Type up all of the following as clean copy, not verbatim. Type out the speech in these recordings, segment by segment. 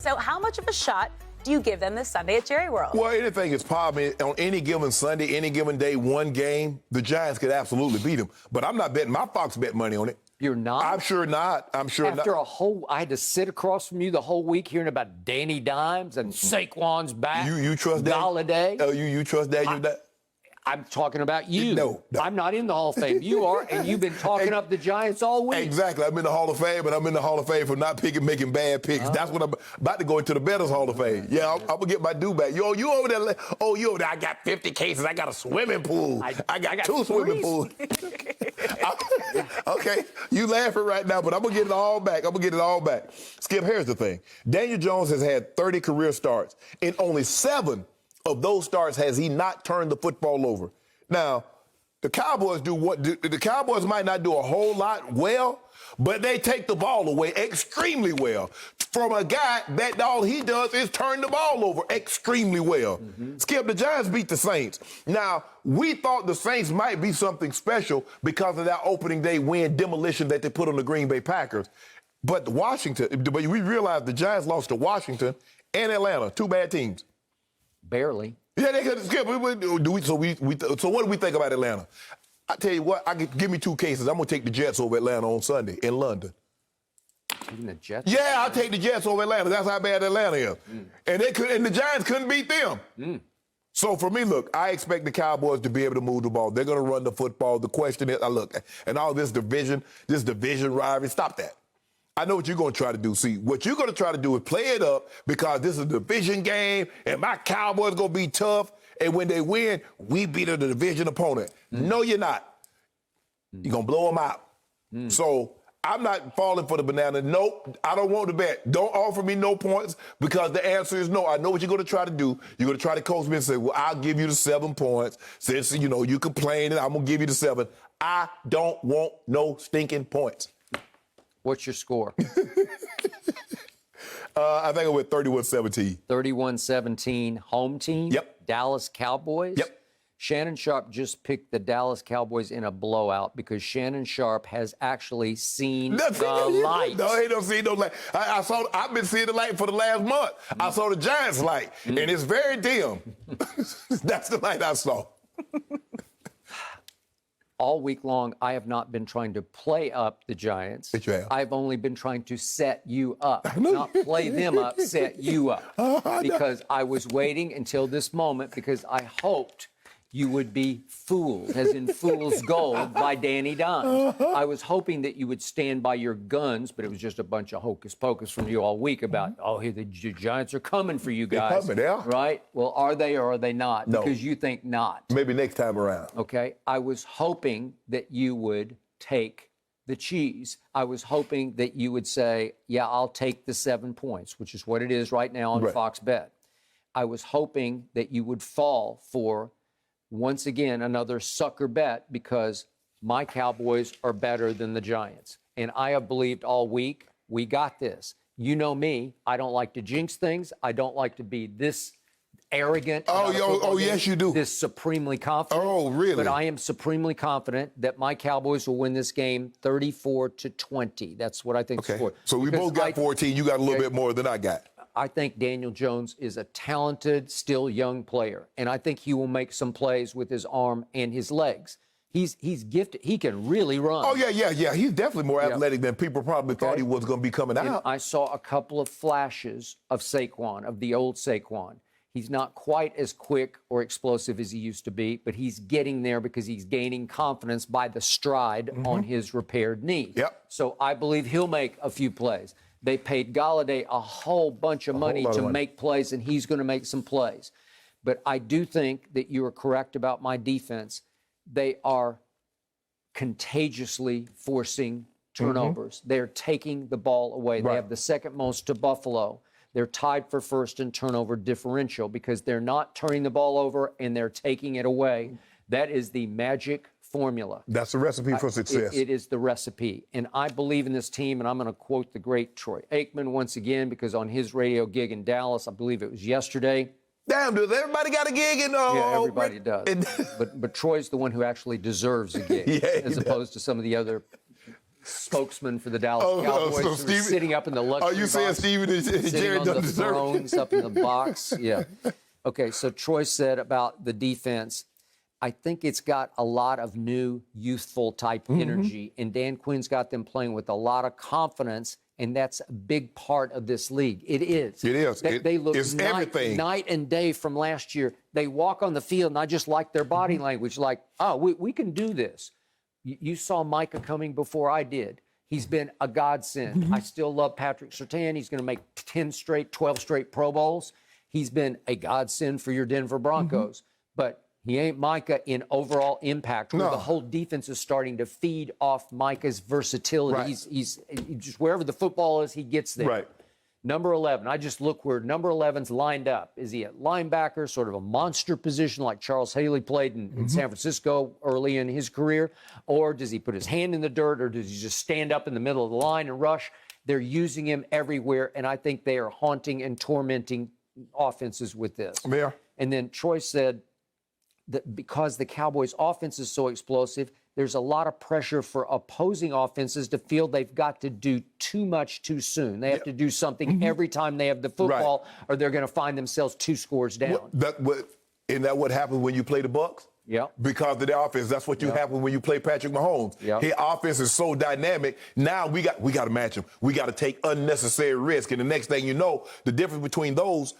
So how much of a shot do you give them this Sunday at Jerry World? Well, anything is possible. On any given Sunday, any given day, one game, the Giants could absolutely beat them. But I'm not betting my Fox Bet money on it. You're not? I'm sure not. After I had to sit across from you the whole week hearing about Danny Dimes and Saquon's back. You trust that? Galladay. Oh, you trust that? I'm talking about you. No. I'm not in the Hall of Fame. You are, and you've been talking up the Giants all week. Exactly. I'm in the Hall of Fame, but I'm in the Hall of Fame for not making bad picks. That's what I'm about to go into the Bettors Hall of Fame. Yeah, I'm going to get my due back. You over there. Oh, you over there. I got 50 cases. I got a swimming pool. I got 2 swimming pools. Okay, you laughing right now, but I'm going to get it all back. Skip, here's the thing. Daniel Jones has had 30 career starts. In only 7 of those starts has he not turned the football over. Now, the Cowboys the Cowboys might not do a whole lot well, but they take the ball away extremely well from a guy that all he does is turn the ball over extremely well. Mm-hmm. Skip, the Giants beat the Saints. Now, we thought the Saints might be something special because of that opening day win demolition that they put on the Green Bay Packers. But we realized the Giants lost to Washington and Atlanta, 2 bad teams. Barely. Yeah, they could skip. So what do we think about Atlanta? I tell you what, give me 2 cases. I'm gonna take the Jets over Atlanta on Sunday in London. Even the Jets? Yeah, I'll take the Jets over Atlanta. That's how bad Atlanta is. And the Giants couldn't beat them. So for me, look, I expect the Cowboys to be able to move the ball. They're gonna run the football. The question is, and all this division rivalry, stop that. I know what you're going to try to do. See, what you're going to try to do is play it up because this is a division game and my Cowboys going to be tough. And when they win, we beat a division opponent. No, you're not. You're going to blow them out. So I'm not falling for the banana. Nope, I don't want to bet. Don't offer me no points because the answer is no. I know what you're going to try to do. You're going to try to coach me and say, well, I'll give you the 7 points. Since, you complain, I'm going to give you the 7. I don't want no stinking points. What's your score? I think I went 31-17. 31-17, home team? Yep. Dallas Cowboys? Yep. Shannon Sharpe just picked the Dallas Cowboys in a blowout because Shannon Sharpe has actually seen the light. No, he don't see no light. I've been seeing the light for the last month. I saw the Giants light, and it's very dim. That's the light I saw. All week long, I have not been trying to play up the Giants. But you have. I've only been trying to set you up, not play them up, set you up. Because I was waiting until this moment because I hoped you would be fooled, as in fool's gold, by Danny Dimes. I was hoping that you would stand by your guns, but it was just a bunch of hocus pocus from you all week about, the Giants are coming for you guys. They're coming, yeah. Right? Well, are they or are they not? No. Because you think not. Maybe next time around. Okay? I was hoping that you would take the cheese. I was hoping that you would say, yeah, I'll take the 7 points, which is what it is right now on Fox Bet. I was hoping that you would fall for once again, another sucker bet because my Cowboys are better than the Giants. And I have believed all week, we got this. You know me, I don't like to jinx things. I don't like to be this arrogant. Yes, you do. This supremely confident. Oh, really? But I am supremely confident that my Cowboys will win this game 34-20. That's what I think the score. So we both got 14. You got a little bit more than I got. I think Daniel Jones is a talented, still young player, and I think he will make some plays with his arm and his legs. He's gifted. He can really run. Oh, yeah. He's definitely more athletic than people probably thought he was going to be coming out. And I saw a couple of flashes of Saquon, of the old Saquon. He's not quite as quick or explosive as he used to be, but he's getting there because he's gaining confidence by the stride on his repaired knee. Yep. So I believe he'll make a few plays. They paid Galladay a whole bunch of money to make plays, and he's going to make some plays. But I do think that you are correct about my defense. They are contagiously forcing turnovers. They're taking the ball away. They have the second most to Buffalo. They're tied for first in turnover differential because they're not turning the ball over and they're taking it away. That is the magic formula. That's the recipe for success. It is the recipe. And I believe in this team, and I'm going to quote the great Troy Aikman once again, because on his radio gig in Dallas, I believe it was yesterday. Damn, does everybody got a gig? Yeah, everybody does. But Troy's the one who actually deserves a gig, as opposed to some of the other spokesman for the Dallas Cowboys, so who Steve, was sitting up in the luxury are you saying box, Steven and sitting Jerry on don't the deserve thrones up in the box? Yeah. Okay, so Troy said about the defense, I think it's got a lot of new, youthful type energy, and Dan Quinn's got them playing with a lot of confidence, and that's a big part of this league. It is. It is. They look it's everything. night and day from last year. They walk on the field, and I just like their body language, like, oh, we can do this. You saw Micah coming before I did. He's been a godsend. I still love Patrick Surtain. He's going to make 10 straight, 12 straight Pro Bowls. He's been a godsend for your Denver Broncos. But he ain't Micah in overall impact, where the whole defense is starting to feed off Micah's versatility. Right. He's just wherever the football is, he gets there. Right. Number 11, I just look where number 11's lined up. Is he at linebacker, sort of a monster position like Charles Haley played in San Francisco early in his career? Or does he put his hand in the dirt, or does he just stand up in the middle of the line and rush? They're using him everywhere, and I think they are haunting and tormenting offenses with this. Yeah. And then Troy said that because the Cowboys' offense is so explosive, there's a lot of pressure for opposing offenses to feel they've got to do too much too soon. They have to do something every time they have the football, or they're going to find themselves 2 scores down. Isn't that what happens when you play the Bucs? Yeah. Because of their offense. That's what happen when you play Patrick Mahomes. Yeah. His offense is so dynamic. Now we got to match him. We got to take unnecessary risk. And the next thing you know, the difference between those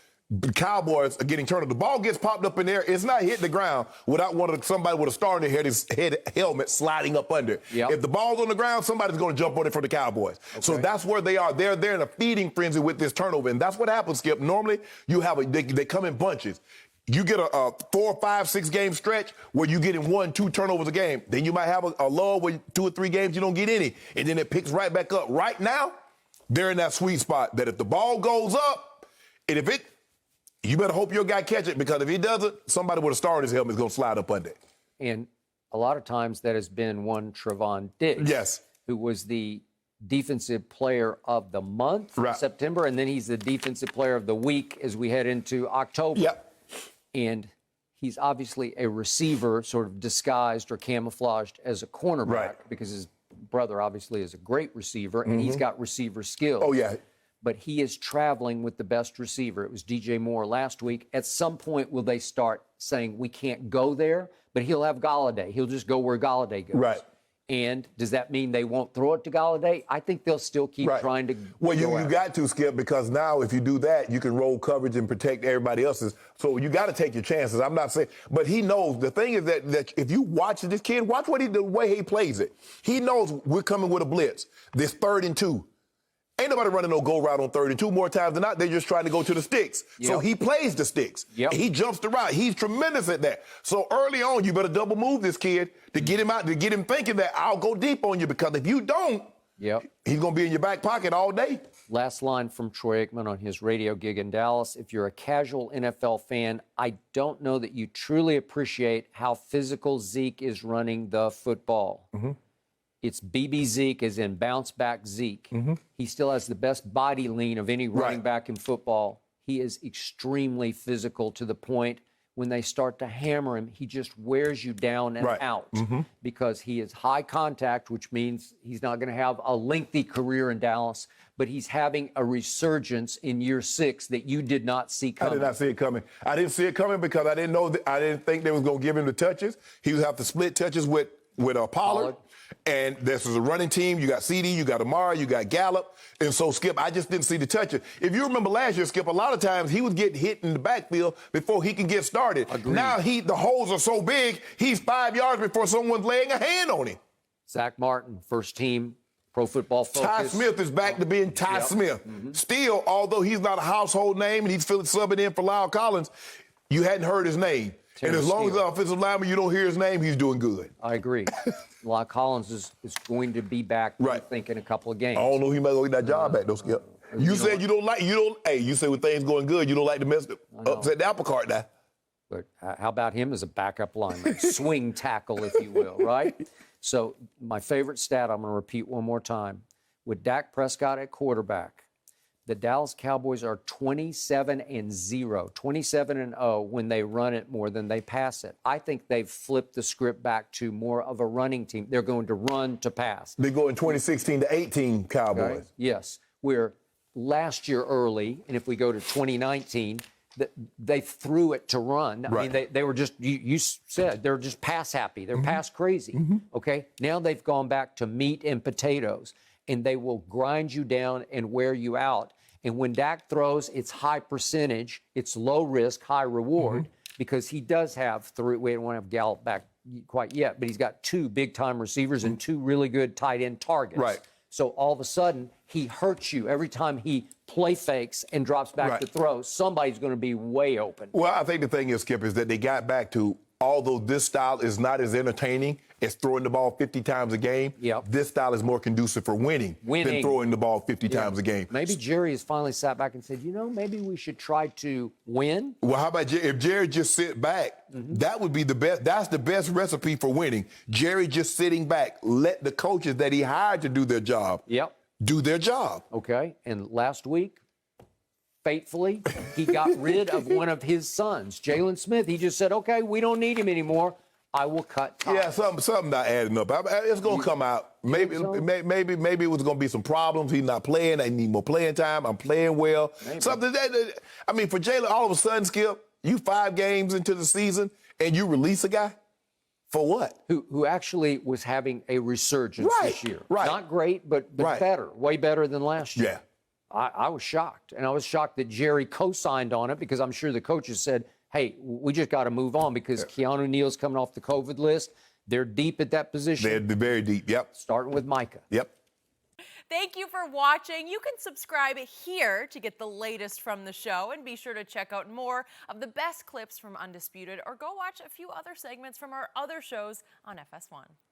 Cowboys are getting turned. The ball gets popped up in there. It's not hitting the ground without somebody with a star in their head, his helmet sliding up under it. Yep. If the ball's on the ground, somebody's going to jump on it for the Cowboys. Okay. So that's where they are. They're in a feeding frenzy with this turnover. And that's what happens, Skip. Normally, you have they come in bunches. You get a 4, 5, 6 game stretch where you get in 1, 2 turnovers a game. Then you might have a lull where 2 or 3 games you don't get any. And then it picks right back up. Right now, they're in that sweet spot that if the ball goes up, and you better hope your guy catch it, because if he doesn't, somebody with a star in his helmet is going to slide up under it. And a lot of times that has been one Trevon Diggs. Yes. Who was the defensive player of the month in September, and then he's the defensive player of the week as we head into October. Yep. And he's obviously a receiver, sort of disguised or camouflaged as a cornerback, because his brother obviously is a great receiver, and he's got receiver skills. Oh, yeah. But he is traveling with the best receiver. It was DJ Moore last week. At some point, will they start saying, we can't go there? But he'll have Galladay. He'll just go where Galladay goes. Right. And does that mean they won't throw it to Galladay? I think they'll still keep trying to Well, you got to, Skip, because now if you do that, you can roll coverage and protect everybody else's. So you got to take your chances. I'm not saying, but he knows. The thing is that if you watch this kid, watch the way he plays it. He knows we're coming with a blitz. This 3rd and 2. Ain't nobody running no go route on 3rd and 2 more times than not. They're just trying to go to the sticks. Yep. So he plays the sticks. Yep. He jumps the route. He's tremendous at that. So early on, you better double move this kid to get him out, to get him thinking that I'll go deep on you, because if you don't, he's going to be in your back pocket all day. Last line from Troy Aikman on his radio gig in Dallas. If you're a casual NFL fan, I don't know that you truly appreciate how physical Zeke is running the football. It's BB Zeke, as in bounce back Zeke. He still has the best body lean of any running back in football. He is extremely physical, to the point when they start to hammer him, he just wears you down and out, because he is high contact, which means he's not going to have a lengthy career in Dallas, but he's having a resurgence in year 6 that you did not see coming. I did not see it coming. I didn't see it coming because I didn't know. I didn't think they was going to give him the touches. He would have to split touches with Pollard. And this is a running team. You got CD, you got Amari, you got Gallup. And so, Skip, I just didn't see the touches. If you remember last year, Skip, a lot of times he was getting hit in the backfield before he can get started. Agreed. Now the holes are so big, he's 5 yards before someone's laying a hand on him. Zach Martin, first team, Pro Football Focus. Ty Smith is back to being Ty Smith. Still, although he's not a household name and he's subbing in for Lyle Collins, you hadn't heard his name. And as long as the offensive lineman, you don't hear his name, he's doing good. I agree. Lyle Collins is going to be back, I think, in a couple of games. I don't know, he might go get that job back, though, Skip. You said you said when things going good, you don't like to upset the apple cart now. But how about him as a backup lineman? Swing tackle, if you will, right? So my favorite stat, I'm going to repeat one more time. With Dak Prescott at quarterback, The Dallas Cowboys are 27-0, 27-0 when they run it more than they pass it. I think they've flipped the script back to more of a running team. They're going to run to pass. They go in 2016-18 Cowboys. Okay? Yes. We're last year early, and if we go to 2019, they threw it to run. I mean, they were just, you said, they're just pass happy. They're pass crazy. Okay? Now they've gone back to meat and potatoes, and they will grind you down and wear you out. And when Dak throws, it's high percentage, it's low risk, high reward, because he does have three. We don't want to have Gallup back quite yet, but he's got two big-time receivers and two really good tight end targets. Right. So all of a sudden, he hurts you every time he play fakes and drops back to throw. Somebody's going to be way open. Well, I think the thing is, Skip, is that they got back to, although this style is not as entertaining as throwing the ball 50 times a game, this style is more conducive for winning than throwing the ball 50 times a game. Maybe Jerry has finally sat back and said, maybe we should try to win. Well, how about if Jerry just sit back? That would be the best. That's the best recipe for winning. Jerry just sitting back. Let the coaches that he hired to do their job do their job. Okay. And last week, fatefully, he got rid of one of his sons, Jalen Smith. He just said, okay, we don't need him anymore. I will cut ties. Yeah, something not adding up. It's going to come out. Maybe it was going to be some problems. He's not playing. I need more playing time. I'm playing well. Something that, I mean, for Jalen, all of a sudden, Skip, you 5 games into the season and you release a guy? For what? Who actually was having a resurgence this year. Not great, but better. Way better than last year. Yeah. I was shocked. And I was shocked that Jerry co-signed on it, because I'm sure the coaches said, hey, we just got to move on, because Keanu Neal's coming off the COVID list. They're deep at that position. They're very deep, Starting with Micah. Thank you for watching. You can subscribe here to get the latest from the show, and be sure to check out more of the best clips from Undisputed, or go watch a few other segments from our other shows on FS1.